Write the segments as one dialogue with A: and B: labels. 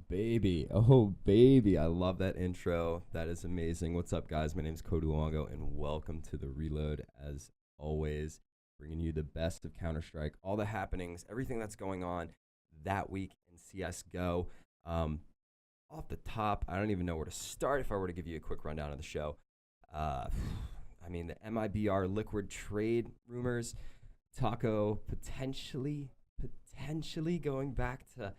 A: baby. Oh, baby. I love that intro. That is amazing. What's up, guys? My name is Cody Luongo, and welcome to The Reload. As always, bringing you the best of Counter-Strike, all the happenings, everything that's going on that week in CSGO. Off the top, I don't even know where to start if I were to give you a quick rundown of the show. I mean, the MIBR liquid trade rumors, Styko potentially going back to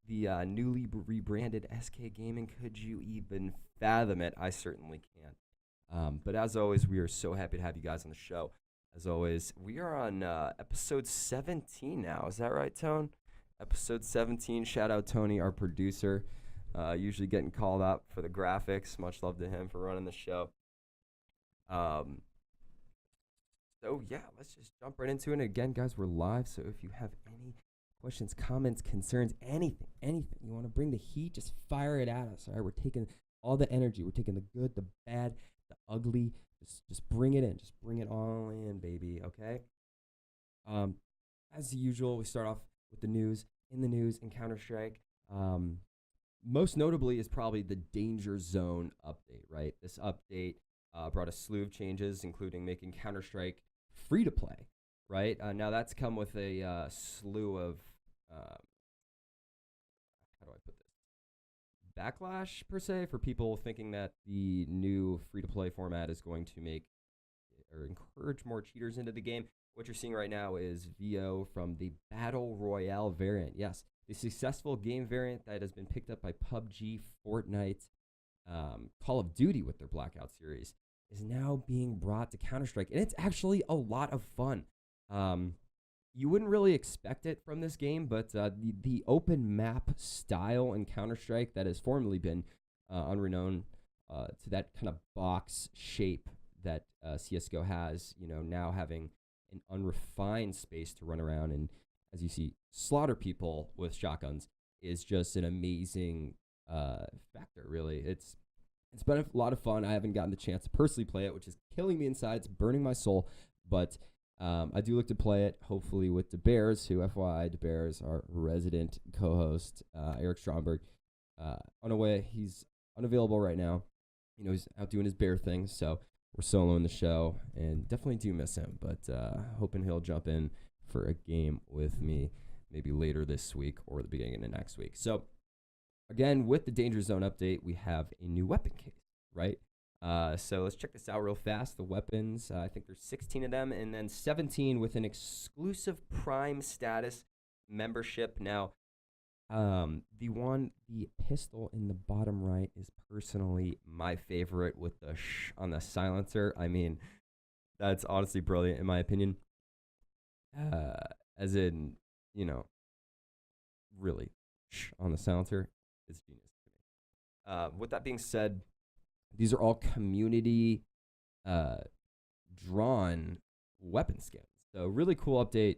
A: the newly rebranded SK Gaming. Could you even fathom it? I certainly can't. But as always, we are so happy to have you guys on the show. As always, we are on episode 17 now. Is that right, Tone? Episode 17. Shout out Tony, our producer. Usually getting called out for the graphics. Much love to him for running the show. So yeah, let's just jump right into it. And again, guys, we're live. So if you have any questions, comments, concerns, anything you want to bring the heat, just fire it at us. All right, we're taking all the energy. We're taking the good, the bad, the ugly. Just bring it in. Just bring it all in, baby. Okay. As usual, we start off with the news. In the news in Counter-Strike, most notably is probably the Danger Zone update. Right, this update brought a slew of changes, including making Counter-Strike free to play. Right, now that's come with a slew of how do I put this? Backlash, per se, for people thinking that the new free-to-play format is going to make or encourage more cheaters into the game. What you're seeing right now is VO from the Battle Royale variant. Yes, the successful game variant that has been picked up by PUBG, Fortnite, Call of Duty with their Blackout series is now being brought to Counter-Strike, and it's actually a lot of fun. You wouldn't really expect it from this game, but the open map style in Counter-Strike that has formerly been unrenowned to that kind of box shape that CSGO has, now having an unrefined space to run around and, as you see, slaughter people with shotguns is just an amazing factor, really. It's been a lot of fun. I haven't gotten the chance to personally play it, which is killing me inside. It's burning my soul, but I do look to play it, hopefully, with DeBears, who, FYI, DeBears, our resident co-host, Eric Stromberg, unaway. He's unavailable right now. He's out doing his bear thing, so we're soloing the show, and definitely do miss him, but hoping he'll jump in for a game with me maybe later this week or the beginning of next week. So, again, with the Danger Zone update, we have a new weapon case, right? So let's check this out real fast. The weapons, I think there's 16 of them, and then 17 with an exclusive Prime status membership. Now, the pistol in the bottom right is personally my favorite with the sh on the silencer. I mean, that's honestly brilliant in my opinion. As in, really, sh on the silencer is genius to me. With that being said, these are all community drawn weapon skins. So really cool update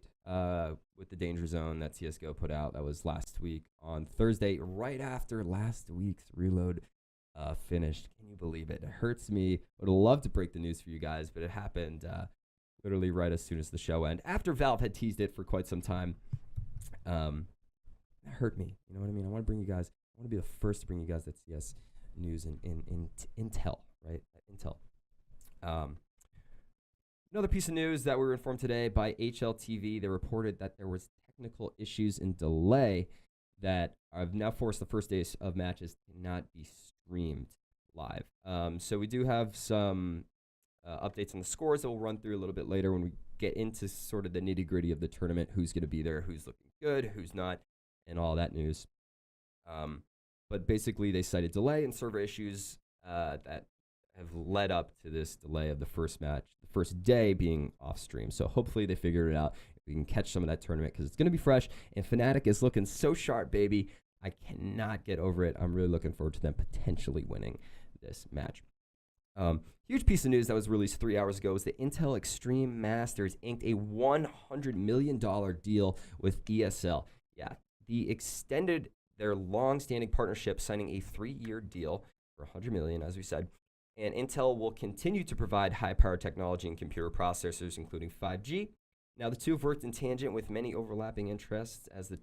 A: with the Danger Zone that CSGO put out. That was last week on Thursday, right after last week's Reload finished. Can you believe it? It hurts me. Would love to break the news for you guys, but it happened literally right as soon as the show ended. After Valve had teased it for quite some time. That hurt me. You know what I mean? I want to be the first to bring you guys that CS news in Intel, right? Intel. Another piece of news that we were informed today by HLTV. They reported that there was technical issues and delay that have now forced the first days of matches to not be streamed live. So we do have some updates on the scores that we'll run through a little bit later when we get into sort of the nitty-gritty of the tournament, who's going to be there, who's looking good, who's not, and all that news. But basically, they cited delay and server issues that have led up to this delay of the first match, the first day being off stream. So hopefully they figured it out. We can catch some of that tournament because it's going to be fresh. And Fnatic is looking so sharp, baby. I cannot get over it. I'm really looking forward to them potentially winning this match. Huge piece of news that was released 3 hours ago is the Intel Extreme Masters inked a $100 million deal with ESL. Yeah, the extended their long-standing partnership, signing a 3-year deal for $100 million, as we said. And Intel will continue to provide high-power technology and computer processors, including 5G. Now, the two have worked in tangent with many overlapping interests, as the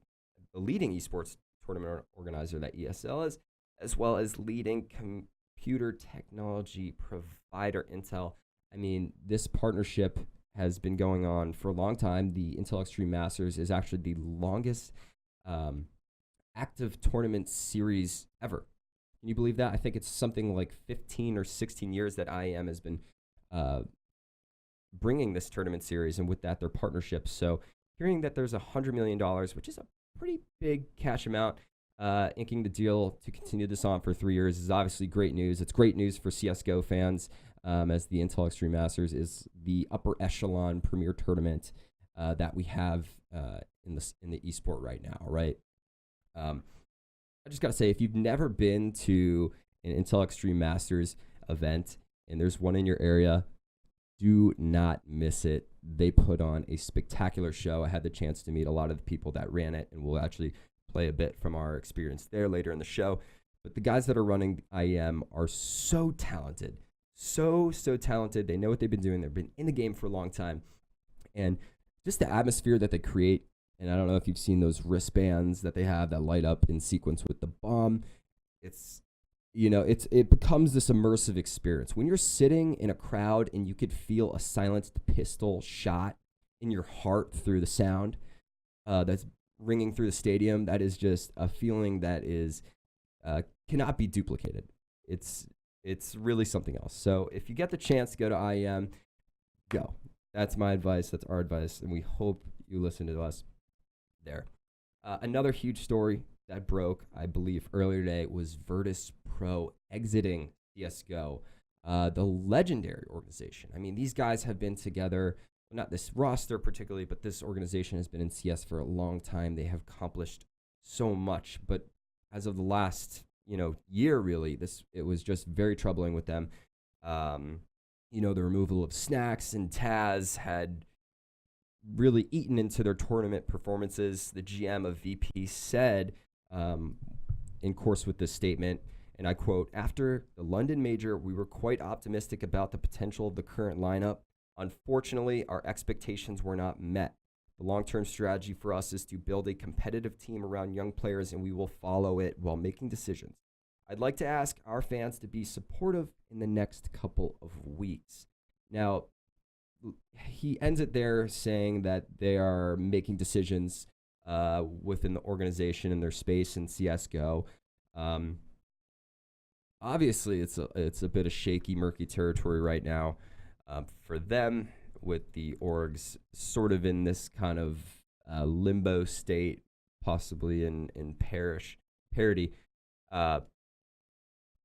A: leading esports tournament organizer that ESL is, as well as leading computer technology provider Intel. I mean, this partnership has been going on for a long time. The Intel Extreme Masters is actually the longest active tournament series ever. Can you believe that? I think it's something like 15 or 16 years that IEM has been bringing this tournament series, and with that, their partnerships. So hearing that there's $100 million, which is a pretty big cash amount, inking the deal to continue this on for 3 years is obviously great news. It's great news for CSGO fans, as the Intel Extreme Masters is the upper echelon premier tournament that we have in the esport right now, right? I just got to say, if you've never been to an Intel Extreme Masters event and there's one in your area, do not miss it. They put on a spectacular show. I had the chance to meet a lot of the people that ran it, and we'll actually play a bit from our experience there later in the show. But the guys that are running IEM are so talented, so talented. They know what they've been doing. They've been in the game for a long time. And just the atmosphere that they create, and I don't know if you've seen those wristbands that they have that light up in sequence with the bomb. It becomes this immersive experience. When you're sitting in a crowd and you could feel a silenced pistol shot in your heart through the sound that's ringing through the stadium, that is just a feeling that is cannot be duplicated. It's really something else. So if you get the chance to go to IEM, go. That's my advice. That's our advice, and we hope you listen to us there. Another huge story that broke, I believe, earlier today was Virtus Pro exiting CSGO, the legendary organization. I mean, these guys have been together, not this roster particularly, but this organization has been in CS for a long time. They have accomplished so much, but as of the last, year, really, it was just very troubling with them. The removal of Snacks and Taz had really eaten into their tournament performances. The GM of VP said, in course with this statement, and I quote, "After the London Major, we were quite optimistic about the potential of the current lineup. Unfortunately, our expectations were not met. The long-term strategy for us is to build a competitive team around young players, and we will follow it while making decisions. I'd like to ask our fans to be supportive in the next couple of weeks." Now, he ends it there saying that they are making decisions within the organization and their space in CSGO. Obviously, it's a bit of shaky, murky territory right now for them, with the orgs sort of in this kind of limbo state, possibly in parity.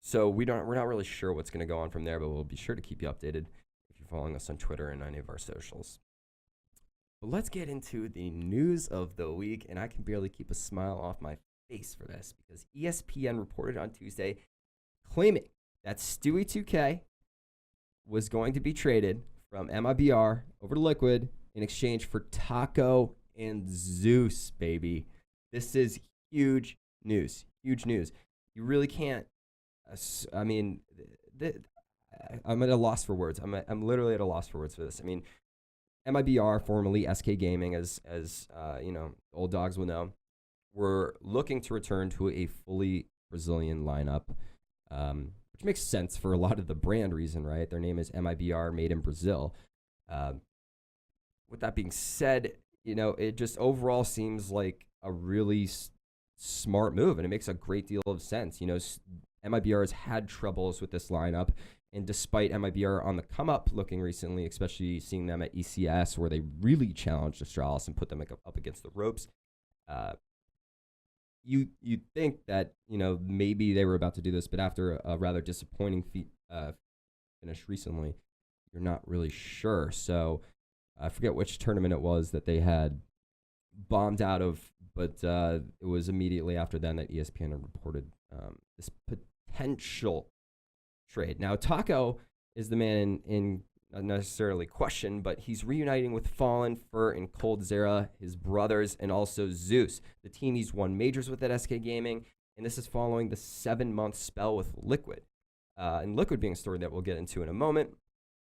A: So we're not really sure what's going to go on from there, but we'll be sure to keep you updated if you're following us on Twitter and any of our socials. But let's get into the news of the week, and I can barely keep a smile off my face for this, because ESPN reported on Tuesday claiming that Stewie 2K was going to be traded from MIBR over to Liquid in exchange for Taco and Zeus, baby. This is huge news. Huge news. You really can't. I'm at a loss for words. I'm literally at a loss for words for this. I mean, MIBR, formerly SK Gaming, as old dogs will know, were looking to return to a fully Brazilian lineup, which makes sense for a lot of the brand reason, right? Their name is MIBR, made in Brazil. With that being said, it just overall seems like a really smart move, and it makes a great deal of sense. MIBR has had troubles with this lineup, and despite MIBR on the come up looking recently, especially seeing them at ECS where they really challenged Astralis and put them up against the ropes, you'd think that maybe they were about to do this, but after a rather disappointing finish recently, you're not really sure. So I forget which tournament it was that they had bombed out of, but it was immediately after then that ESPN had reported this potential trade. Now, Taco is the man in not necessarily question, but he's reuniting with Fallen, Fur, and Cold Zera, his brothers, and also Zeus, the team he's won majors with at SK Gaming, and this is following the 7-month spell with Liquid. And Liquid being a story that we'll get into in a moment.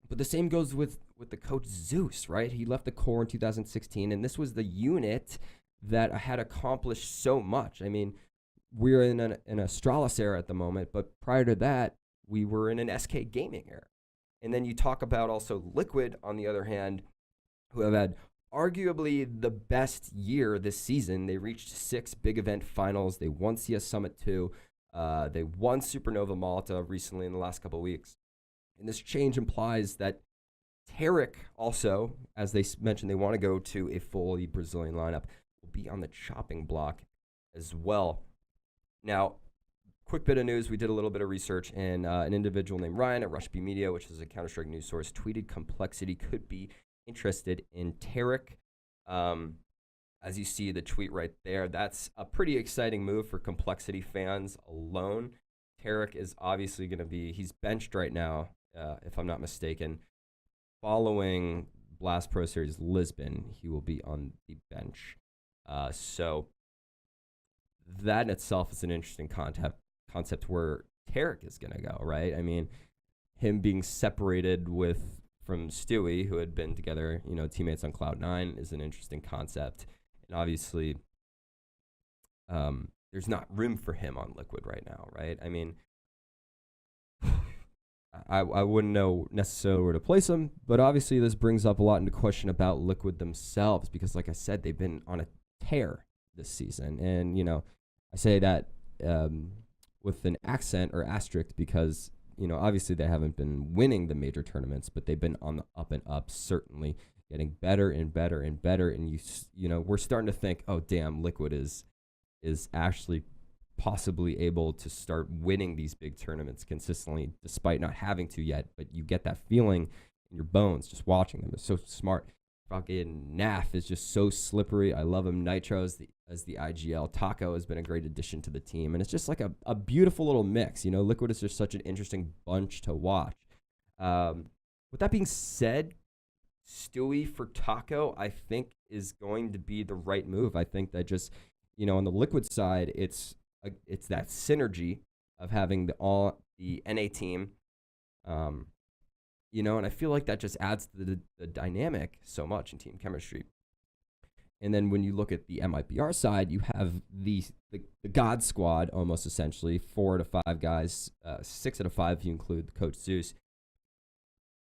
A: But the same goes with the coach Zeus, right? He left the core in 2016, and this was the unit that had accomplished so much. I mean, we're in an Astralis era at the moment, but prior to that, we were in an SK Gaming era. And then you talk about also Liquid, on the other hand, who have had arguably the best year this season. They reached 6 big event finals. They won CS Summit 2. They won Supernova Malta recently in the last couple of weeks. And this change implies that Tarek also, as they mentioned, they want to go to a fully Brazilian lineup, will be on the chopping block as well. Now, quick bit of news. We did a little bit of research, and an individual named Ryan at Rush B Media, which is a Counter-Strike news source, tweeted Complexity could be interested in Tarek. As you see the tweet right there, that's a pretty exciting move for Complexity fans alone. Tarek is obviously going to be, he's benched right now, if I'm not mistaken. Following Blast Pro Series Lisbon, he will be on the bench. So that in itself is an interesting concept where Tarek is going to go, right? I mean, him being separated from Stewie, who had been together, teammates on Cloud9, is an interesting concept. And obviously, there's not room for him on Liquid right now, right? I mean, I wouldn't know necessarily where to place him, but obviously this brings up a lot into question about Liquid themselves, because like I said, they've been on a tear this season. And, I say that with an accent or asterisk because, obviously they haven't been winning the major tournaments, but they've been on the up and up, certainly getting better and better and better. And we're starting to think, oh, damn, Liquid is actually possibly able to start winning these big tournaments consistently, despite not having to yet. But you get that feeling in your bones just watching them. It's so smart. Fucking Naf is just so slippery. I love him. Nitro as the IGL. Taco has been a great addition to the team. And it's just like a beautiful little mix. Liquid is just such an interesting bunch to watch. With that being said, Stewie for Taco, I think, is going to be the right move. I think that just, on the Liquid side, it's that synergy of having the NA team, and I feel like that just adds to the dynamic so much in team chemistry. And then when you look at the MIBR side, you have the God squad, almost essentially, 4 out of 5 guys, 6 out of 5 if you include Coach Zeus.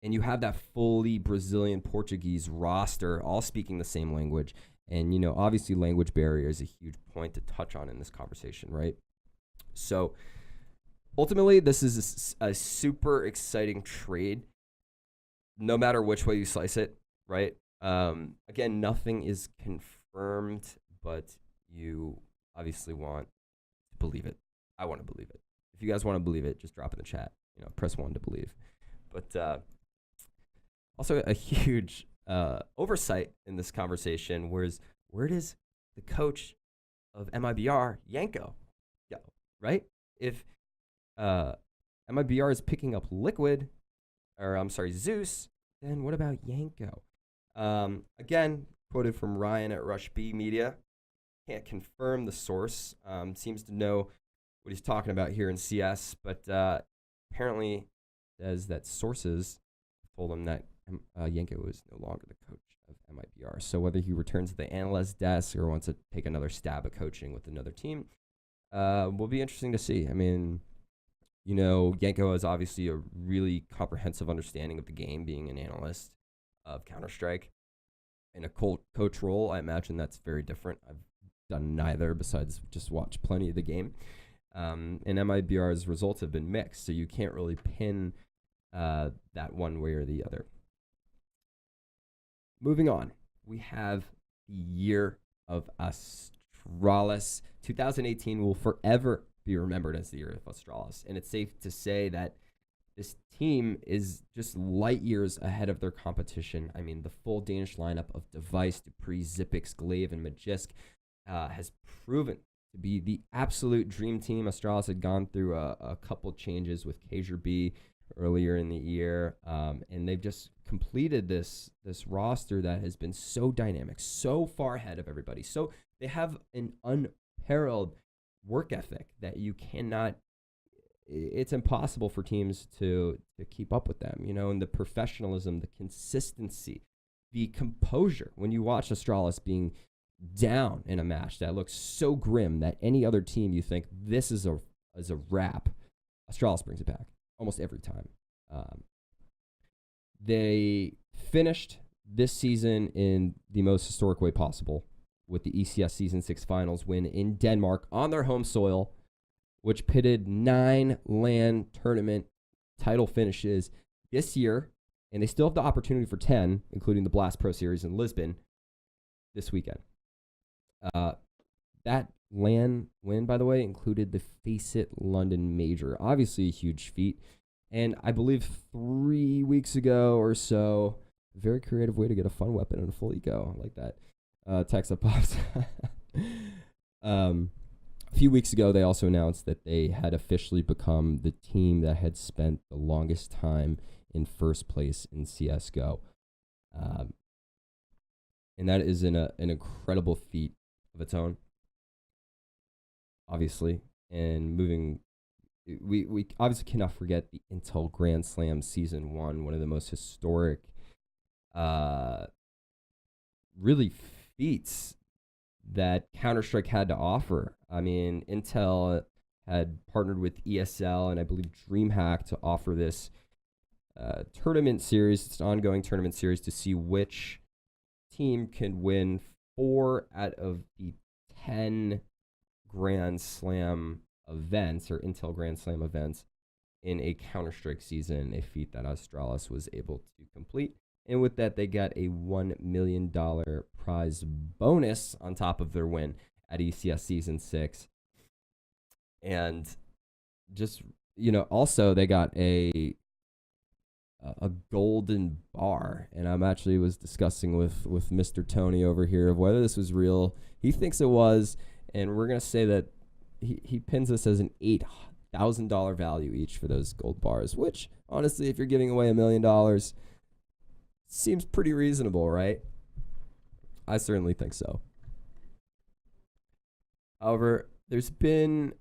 A: And you have that fully Brazilian Portuguese roster, all speaking the same language. And, obviously language barrier is a huge point to touch on in this conversation, right? So ultimately, this is a super exciting trade, no matter which way you slice it, right? Again, nothing is confirmed, but you obviously want to believe it. I want to believe it. If you guys want to believe it, just drop in the chat. Press 1 to believe. But also a huge oversight in this conversation was, where does the coach of MIBR, Yanko, go, right? If MIBR is picking up Liquid, or I'm sorry, Zeus, then what about Yanko? Again, quoted from Ryan at Rush B Media. Can't confirm the source. Seems to know what he's talking about here in CS, but apparently says that sources told him that Yanko is no longer the coach of MIBR. So whether he returns to the analyst desk or wants to take another stab at coaching with another team, will be interesting to see. I mean, Yanko has obviously a really comprehensive understanding of the game, being an analyst of Counter-Strike. In a coach role, I imagine that's very different. I've done neither besides just watch plenty of the game. And MIBR's results have been mixed, so you can't really pin that one way or the other. Moving on, we have the year of Astralis. 2018 will forever be remembered as the year of Astralis, and it's safe to say that this team is just light years ahead of their competition. I mean, the full Danish lineup of Device, Dupree, Zippix, Glaive, and Magisk has proven to be the absolute dream team. Astralis had gone through a couple changes with Kajer B earlier in the year, and they've just completed this roster that has been so dynamic, so far ahead of everybody. So they have an unparalleled work ethic that you cannot, it's impossible for teams to keep up with them, and the professionalism, the consistency, the composure. When you watch Astralis being down in a match that looks so grim that any other team you think this is a wrap, Astralis brings it back almost every time. They finished this season in the most historic way possible with the ECS Season 6 Finals win in Denmark on their home soil, which pitted 9 LAN tournament title finishes this year, and they still have the opportunity for 10, including the Blast Pro Series in Lisbon this weekend. That LAN win, by the way, included the Face It London Major. Obviously a huge feat. And I believe 3 weeks ago or so, a very creative way to get a fun weapon and a full eco. I like that. Text that pops. A few weeks ago, they also announced that they had officially become the team that had spent the longest time in first place in CSGO. And that is an incredible feat of its own, obviously. And moving, we obviously cannot forget the Intel Grand Slam Season 1, one of the most historic, really feats that Counter-Strike had to offer. I mean, Intel had partnered with ESL and I believe DreamHack to offer this tournament series. It's an ongoing tournament series to see which team can win 4 out of the 10 Grand Slam events or Intel Grand Slam events in a Counter-Strike season, a feat that Astralis was able to complete. And with that, they got a $1 million prize bonus on top of their win at ECS Season 6. And just, also they got a golden bar. And I'm actually was discussing with Mr. Tony over here of whether this was real. He thinks it was. And we're going to say that he pins this as an $8,000 value each for those gold bars, which honestly, if you're giving away $1 million, seems pretty reasonable, right? I certainly think so. However, there's been,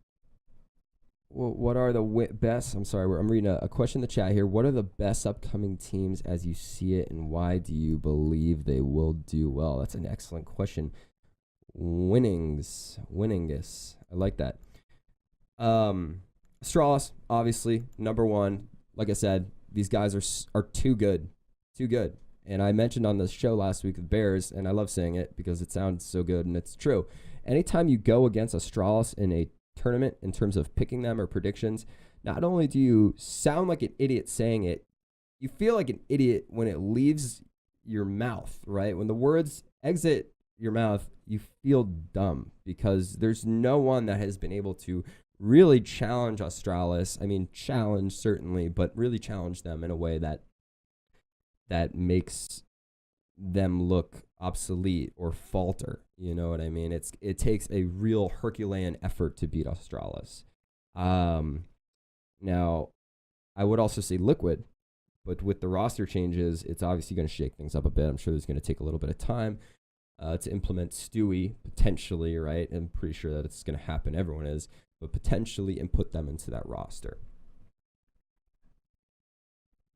A: what are the best, I'm sorry, I'm reading a question in the chat here. What are the best upcoming teams as you see it, and why do you believe they will do well? That's an excellent question. Winningus. I like that. Astralis, obviously, number one. Like I said, these guys are too good. Too good. And I mentioned on the show last week with Bears, and I love saying it because it sounds so good and it's true. Anytime you go against Astralis in a tournament in terms of picking them or predictions, not only do you sound like an idiot saying it, you feel like an idiot when it leaves your mouth, right? When the words exit your mouth, you feel dumb because there's no one that has been able to really challenge Astralis. I mean, challenge certainly, but really challenge them in a way that makes them look obsolete or falter. You know what I mean? It takes a real Herculean effort to beat Astralis. Now, I would also say Liquid, but with the roster changes, it's obviously going to shake things up a bit. I'm sure there's going to take a little bit of time to implement Stewie, potentially, right? I'm pretty sure that it's going to happen. Everyone is, but potentially input them into that roster.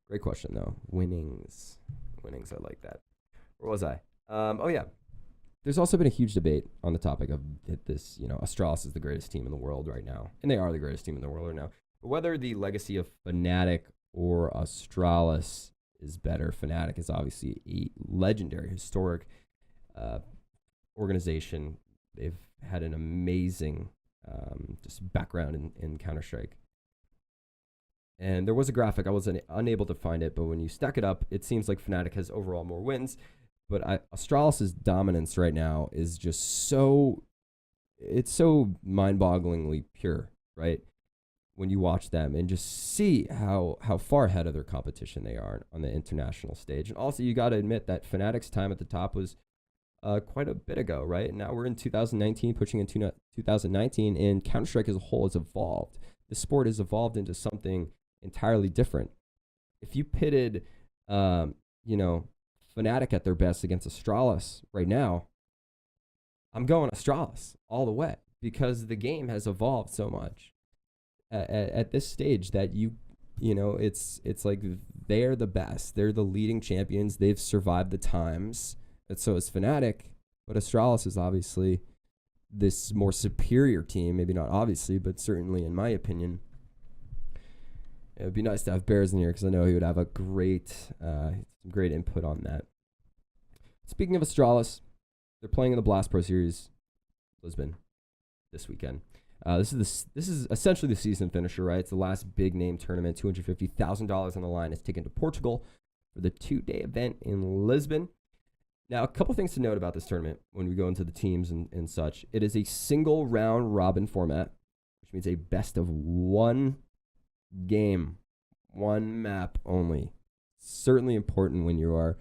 A: Great question, though. Winnings, I like that. Where was I? Oh, yeah. There's also been a huge debate on the topic of this, Astralis is the greatest team in the world right now. And they are the greatest team in the world right now. But whether the legacy of Fnatic or Astralis is better, Fnatic is obviously a legendary, historic organization. They've had an amazing just background in Counter-Strike. And there was a graphic. I was unable to find it, but when you stack it up, it seems like Fnatic has overall more wins. But Astralis' dominance right now is just it's so mind-bogglingly pure, right? When you watch them and just see how far ahead of their competition they are on the international stage. And also, you got to admit that Fnatic's time at the top was quite a bit ago, right? And now we're in 2019, pushing into 2019, and Counter-Strike as a whole has evolved. The sport has evolved into something entirely different. If you pitted, Fnatic at their best against Astralis right now, I'm going Astralis all the way because the game has evolved so much at this stage that it's like they're the best. They're the leading champions. They've survived the times. And so is Fnatic. But Astralis is obviously this more superior team. Maybe not obviously, but certainly in my opinion. It would be nice to have Bears in here because I know he would have a great input on that. Speaking of Astralis, they're playing in the Blast Pro Series, Lisbon, this weekend. This is essentially the season finisher, right? It's the last big name tournament. $250,000 on the line. It's taken to Portugal for the 2-day event in Lisbon. Now, a couple things to note about this tournament when we go into the teams and such. It is a single round robin format, which means a best of one game, one map only. Certainly important when you are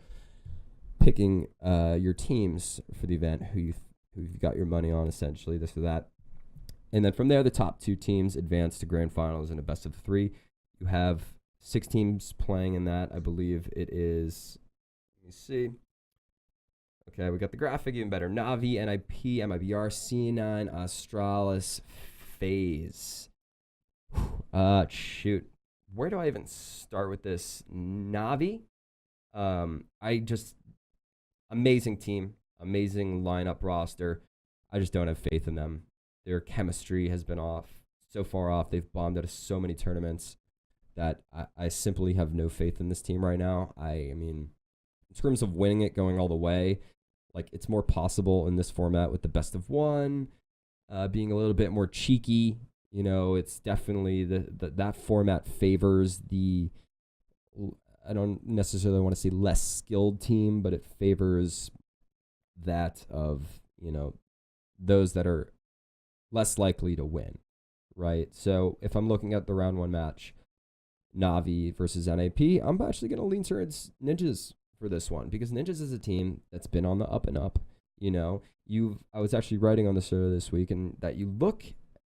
A: picking your teams for the event, who you've got your money on, essentially, this or that. And then from there, the top 2 teams advance to grand finals in a best of 3. You have 6 teams playing in that. I believe it is, let me see. Okay, we got the graphic, even better. Navi, NIP, MIBR, C9, Astralis, FaZe. Shoot. Where do I even start with this? Navi. Amazing team, amazing lineup roster. I just don't have faith in them. Their chemistry has been so far off. They've bombed out of so many tournaments that I simply have no faith in this team right now. I mean, in terms of winning it, going all the way, like, it's more possible in this format with the best of one, being a little bit more cheeky. You know, it's definitely that format favors the, I don't necessarily want to say less skilled team, but it favors that of, those that are less likely to win, right? So if I'm looking at the round 1 match, Navi versus NAP, I'm actually going to lean towards Ninjas for this one, because Ninjas is a team that's been on the up and up. I was actually writing on this earlier this week, and that you look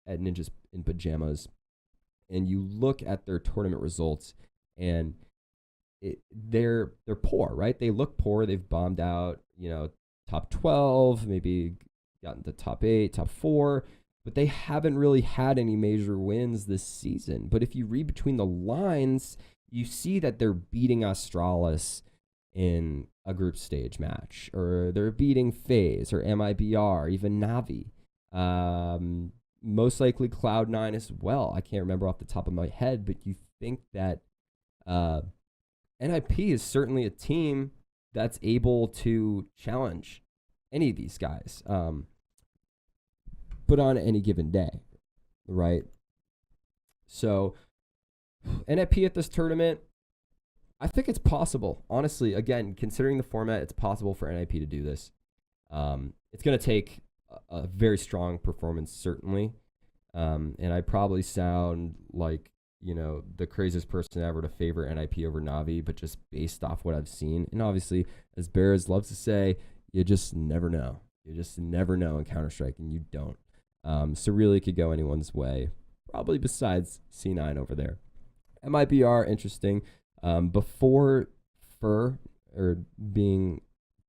A: at Ninjas in pajamas and you look at their tournament results, and they're poor, right? They look poor. They've bombed out, top 12, maybe gotten to top 8, top 4, but they haven't really had any major wins this season. But if you read between the lines, you see that they're beating Astralis in a group stage match, or they're beating FaZe or MIBR, even Navi. Most likely Cloud9 as well. I can't remember off the top of my head, but you think that NIP is certainly a team that's able to challenge any of these guys, but on any given day, right? So NIP at this tournament, I think it's possible. Honestly, again, considering the format, it's possible for NIP to do this. It's going to take a very strong performance, certainly. And I probably sound like, the craziest person ever to favor NIP over Navi, but just based off what I've seen. And obviously, as Bears loves to say, you just never know. You just never know in Counter-Strike, and you don't. So really, it could go anyone's way, probably besides C9 over there. MIBR, interesting. Before Fur, or being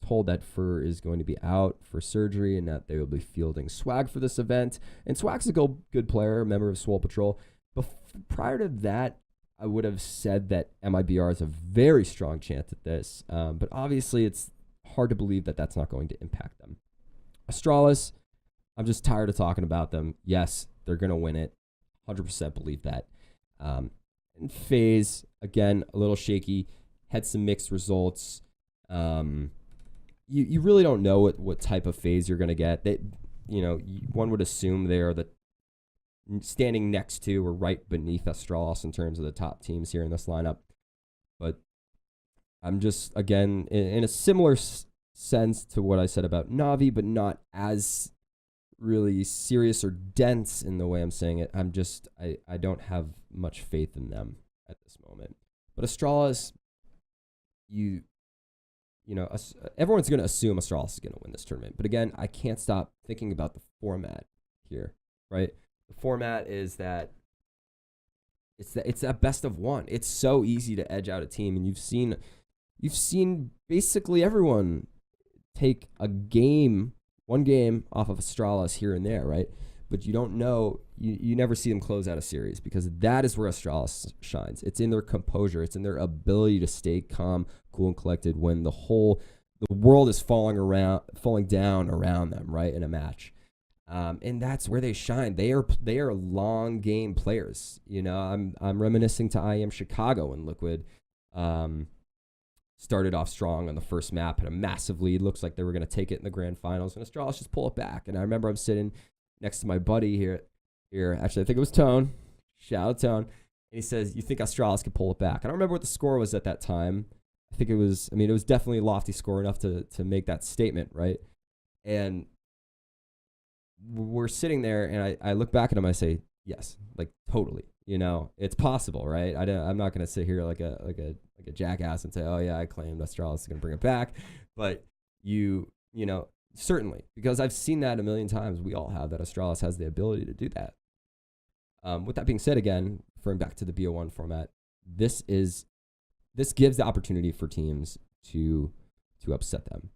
A: told that Fur is going to be out for surgery and that they will be fielding Swag for this event. And Swag's a good player, a member of Swole Patrol. Prior to that, I would have said that MIBR is a very strong chance at this. But obviously, it's hard to believe that that's not going to impact them. Astralis, I'm just tired of talking about them. Yes, they're going to win it. 100% believe that. And FaZe, again, a little shaky. Had some mixed results. You really don't know what type of FaZe you're going to get. One would assume they are standing next to or right beneath Astralis in terms of the top teams here in this lineup. But I'm just, again, in a similar sense to what I said about Navi, but not as really serious or dense in the way I'm saying it. I don't have much faith in them at this moment. But Astralis, everyone's going to assume Astralis is going to win this tournament. But again, I can't stop thinking about the format here, right? The format is that it's that best of one. It's so easy to edge out a team, and you've seen basically everyone take one game off of Astralis here and there, right? But you don't know, you never see them close out a series, because that is where Astralis shines. It's in their composure. It's in their ability to stay calm, cool, and collected when the whole the world is falling down around them, right, in a match. And that's where they shine. They are long game players. You know, I'm reminiscing to IM Chicago when Liquid started off strong on the first map, had a massive lead. Looks like they were going to take it in the grand finals, and Astralis just pull it back. And I remember I'm sitting next to my buddy here. Actually, I think it was Tone. Shout out Tone. And he says, "You think Astralis could pull it back?" I don't remember what the score was at that time. I think it was definitely a lofty score enough to make that statement, right? And we're sitting there, and I look back at him. I say, "Yes, like totally. You know, it's possible, right? I'm not gonna sit here like a jackass and say, "Oh yeah, I claimed Astralis is gonna bring it back," but you know, certainly, because I've seen that a million times. We all have that. Astralis has the ability to do that. With that being said, again, referring back to the BO1 format, this gives the opportunity for teams to upset them.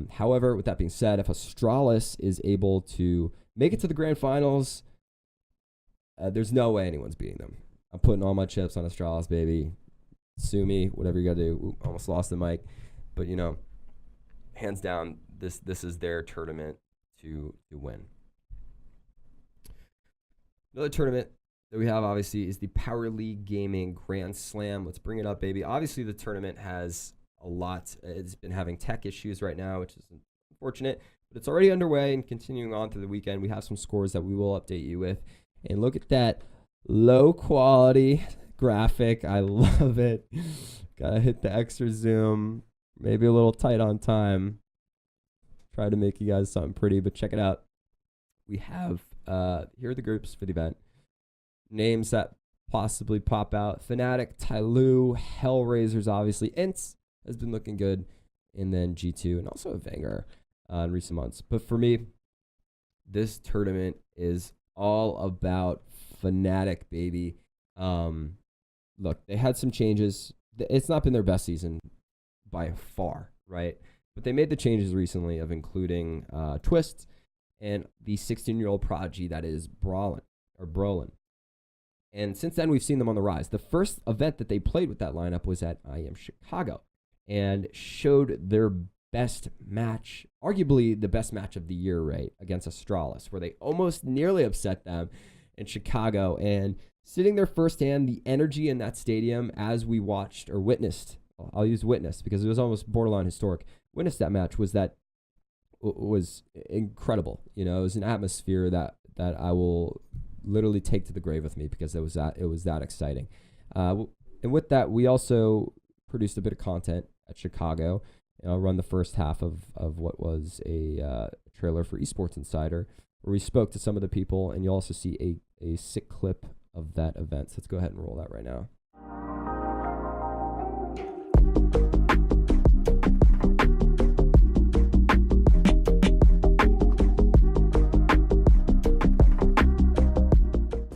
A: However, with that being said, if Astralis is able to make it to the grand finals, there's no way anyone's beating them. I'm putting all my chips on Astralis, baby. Sue me, whatever you got to do. Ooh, almost lost the mic. But, you know, hands down, this is their tournament to win. Another tournament that we have, obviously, is the Power League Gaming Grand Slam. Let's bring it up, baby. Obviously, the tournament has a lot. It's been having tech issues right now, which is unfortunate. But it's already underway and continuing on through the weekend. We have some scores that we will update you with. And look at that low-quality graphic. I love it. Gotta hit the extra zoom. Maybe a little tight on time. Try to make you guys something pretty, but check it out. We have, here are the groups for the event. Names that possibly pop out. Fnatic, Tyloo, Hellraisers, obviously. Ints has been looking good. And then G2 and also Vanguard in recent months. But for me, this tournament is all about Fnatic, baby. Look, they had some changes. It's not been their best season by far, right? But they made the changes recently of including Twist and the 16-year-old prodigy that is Brolin. And since then, we've seen them on the rise. The first event that they played with that lineup was at IM Chicago and showed their best match, arguably the best match of the year, right, against Astralis, where they almost nearly upset them in Chicago. And sitting there firsthand, the energy in that stadium as we watched or witnessed, I'll use witness because it was almost borderline historic, witnessed that match was incredible. You know, it was an atmosphere that I will literally take to the grave with me because it was that exciting. And with that, we also produced a bit of content at Chicago. I'll run the first half of what was a trailer for Esports Insider, where we spoke to some of the people, and you'll also see a sick clip of that event. So let's go ahead and roll that right now.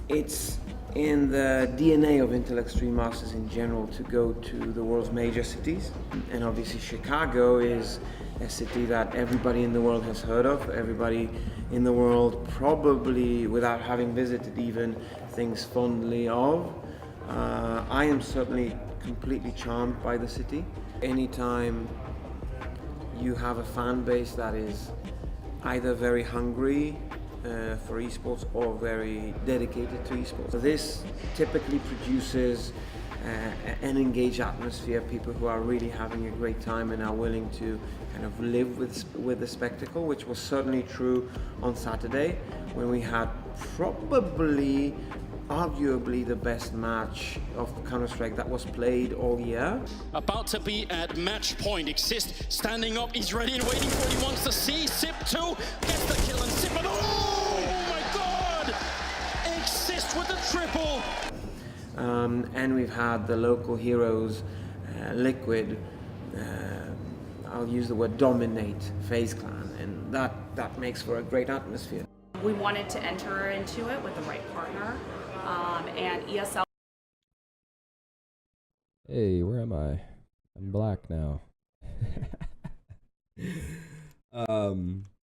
B: It's in the DNA of Intel Extreme Masters in general to go to the world's major cities. And obviously Chicago is a city that everybody in the world has heard of. Everybody in the world probably, without having visited even, thinks fondly of. I am certainly completely charmed by the city. Anytime you have a fan base that is either very hungry for esports or very dedicated to esports. So this typically produces an engaged atmosphere, people who are really having a great time and are willing to kind of live with the spectacle, which was certainly true on Saturday when we had probably arguably the best match of Counter-Strike that was played all year.
C: About to be at match point. Exist standing up, he's ready and waiting for what he wants to see. Sip2 gets the kill and Sip, oh my god! Exist with the triple!
B: And we've had the local heroes, Liquid, I'll use the word dominate FaZe Clan, and that makes for a great atmosphere.
D: We wanted to enter into it with the right partner, and ESL.
A: Hey, where am I? I'm black now.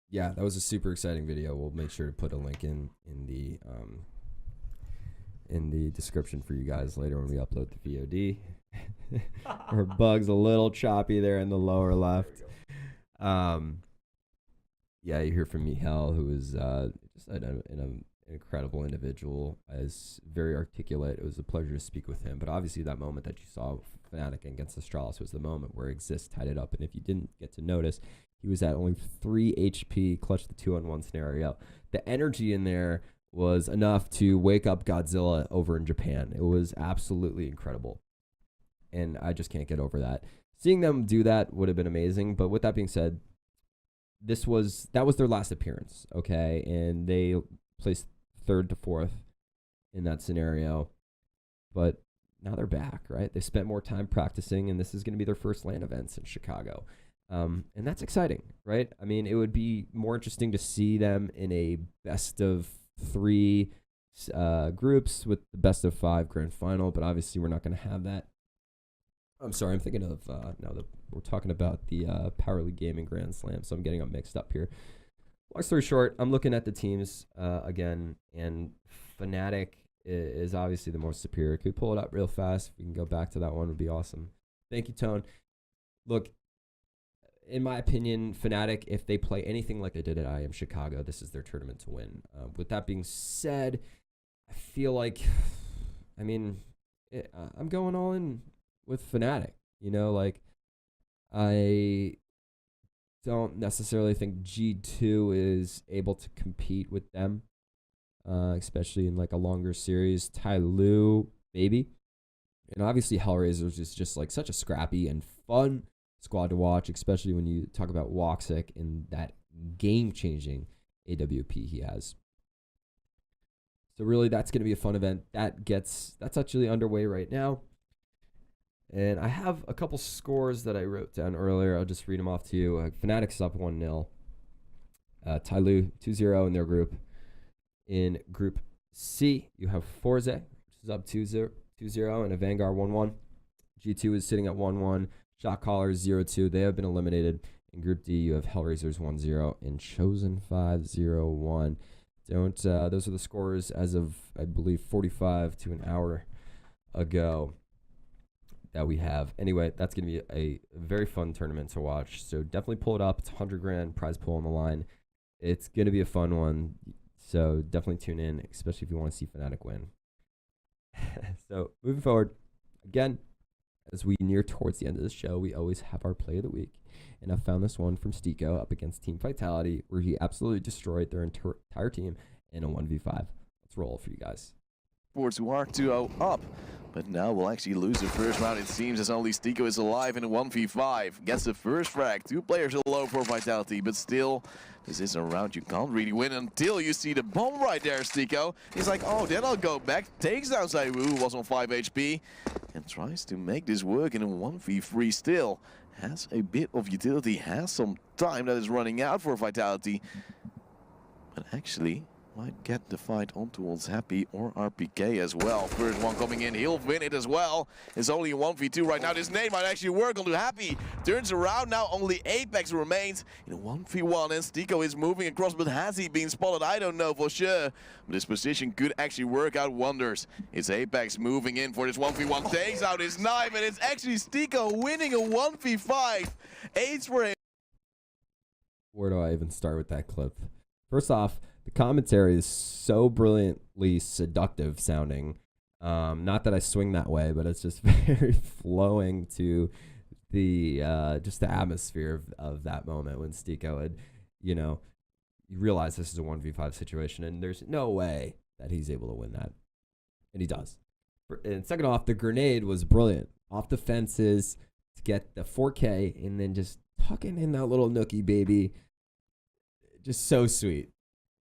A: Yeah, that was a super exciting video. We'll make sure to put a link in the description for you guys later when we upload the VOD. Our bug's a little choppy there in the lower left. Yeah, you hear from Michal, who is just an incredible individual, is very articulate. It was a pleasure to speak with him. But obviously that moment that you saw Fnatic against Astralis was the moment where Exist tied it up. And if you didn't get to notice, he was at only 3 HP, clutched the 2-on-1 scenario. The energy in there was enough to wake up Godzilla over in Japan. It was absolutely incredible. And I just can't get over that. Seeing them do that would have been amazing. But with that being said, that was their last appearance, okay? And they placed 3rd to 4th in that scenario. But now they're back, right? They spent more time practicing, and this is going to be their first LAN events in Chicago. And that's exciting, right? I mean, it would be more interesting to see them in a best of 3 groups with the best of 5 grand final, but obviously we're not going to have that. I'm sorry, I'm thinking of, we're talking about the Power League Gaming Grand Slam, so I'm getting them mixed up here. Long story short, I'm looking at the teams again, and Fnatic is obviously the most superior. Could we pull it up real fast? If we can go back to that one, would be awesome. Thank you, Tone. Look, in my opinion, Fnatic, if they play anything like they did at IM Chicago, this is their tournament to win. With that being said, I feel like, I mean, I'm going all in with Fnatic. You know, like, I don't necessarily think G2 is able to compete with them, especially in like a longer series. Tyloo, maybe. And obviously Hellraisers is just like such a scrappy and fun squad to watch, especially when you talk about Woxic and that game-changing AWP he has. So really, that's going to be a fun event. That's actually underway right now. And I have a couple scores that I wrote down earlier. I'll just read them off to you. Fnatic's up 1-0. Tyloo 2-0 in their group. In Group C, you have Forze, which is up 2-0, and a Vanguard 1-1. G2 is sitting at 1-1. Shot Callers 0-2. They have been eliminated. In Group D, you have Hellraisers 1-0 and Chosen 5-0-1. Those are the scores as of, I believe, 45 to an hour ago that we have. Anyway, that's going to be a very fun tournament to watch. So definitely pull it up. It's 100 grand prize pool on the line. It's going to be a fun one. So definitely tune in, especially if you want to see Fnatic win. So moving forward, again, as we near towards the end of the show, we always have our play of the week. And I found this one from Styko up against Team Vitality, where he absolutely destroyed their entire team in a 1v5. Let's roll for you guys.
E: Sports who are 2-0 up, but now will actually lose the first round, it seems, as only Styko is alive in a 1v5. Gets the first frag, 2 players alone for Vitality, but still, this is a round you can't really win until you see the bomb right there, Styko. He's like, oh, then I'll go back, takes down Saiwu, who was on 5 HP, and tries to make this work in a 1v3 still. Has a bit of utility, has some time that is running out for Vitality, but actually might get the fight on towards Happy or RPK as well. First one coming in, he'll win it as well. It's only a 1v2 right now. This nade might actually work onto Happy. Turns around now, only Apex remains in a 1v1, and Styko is moving across, but has he been spotted? I don't know for sure. But this position could actually work out wonders. It's Apex moving in for this 1v1, takes out his knife, and it's actually Styko winning a 1v5. 8 for him.
A: Where do I even start with that clip? First off, the commentary is so brilliantly seductive sounding. Not that I swing that way, but it's just very flowing to the just the atmosphere of that moment when Styko had, you realize this is a 1v5 situation, and there's no way that he's able to win that. And he does. And second off, the grenade was brilliant. Off the fences to get the 4K, and then just tucking in that little nookie, baby. Just so sweet.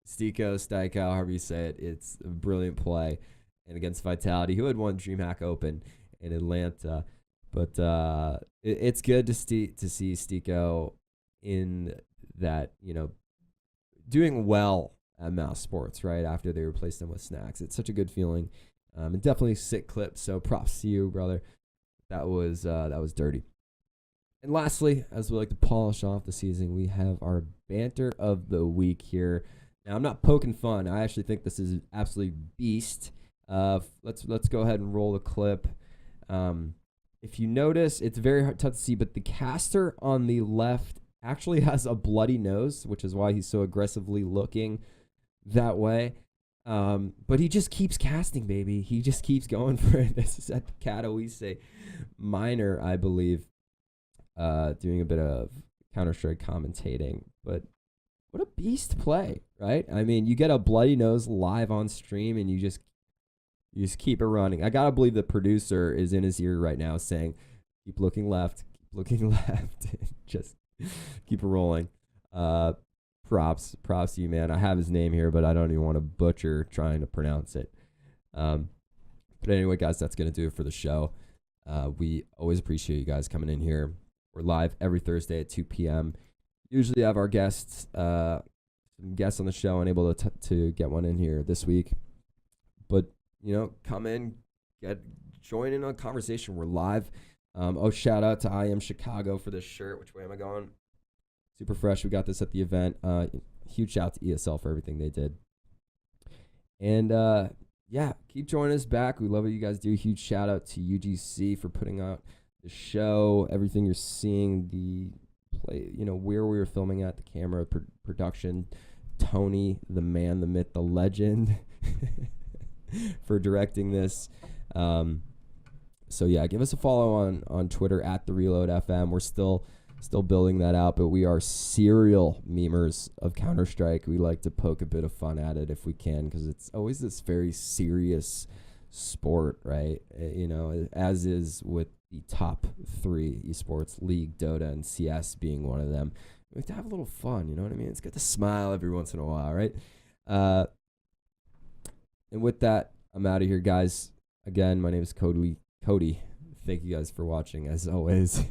A: Styko, however you say it, it's a brilliant play. And against Vitality, who had won DreamHack Open in Atlanta. But it's good to see Styko in that, doing well at Mouse Sports, right, after they replaced him with Snacks. It's such a good feeling. And definitely a sick clip, so props to you, brother. That was dirty. And lastly, as we like to polish off the season, we have our Banter of the Week here. Now, I'm not poking fun. I actually think this is absolutely beast. Let's go ahead and roll the clip. If you notice, it's very tough to see, but the caster on the left actually has a bloody nose, which is why he's so aggressively looking that way. But he just keeps casting, baby. He just keeps going for it. This is at Katowice Minor, I believe, doing a bit of Counter-Strike commentating. But what a beast play, right? I mean, you get a bloody nose live on stream, and you just keep it running. I gotta believe the producer is in his ear right now saying, keep looking left, just keep it rolling. Props to you, man. I have his name here, but I don't even want to butcher trying to pronounce it. But anyway, guys, that's going to do it for the show. We always appreciate you guys coming in here. We're live every Thursday at 2 p.m. Usually have our guests on the show, unable to get one in here this week. But, come in, join in on a conversation. We're live. Shout out to I Am Chicago for this shirt. Which way am I going? Super fresh. We got this at the event. Huge shout out to ESL for everything they did. And keep joining us back. We love what you guys do. Huge shout out to UGC for putting out the show. Everything you're seeing, the play, where we were filming at, the camera, production. Tony, the man, the myth, the legend, for directing this. Give us a follow on Twitter at @TheReloadFM. We're still building that out, but we are serial memers of Counter-Strike. We like to poke a bit of fun at it if we can, because it's always this very serious sport, right? As is with the top 3 esports, League, Dota, and CS being one of them. We like to have a little fun, you know what I mean? It's good to smile every once in a while, right? And with that, I'm out of here, guys. Again, my name is Cody. Thank you guys for watching, as always.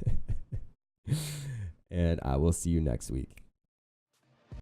A: And I will see you next week.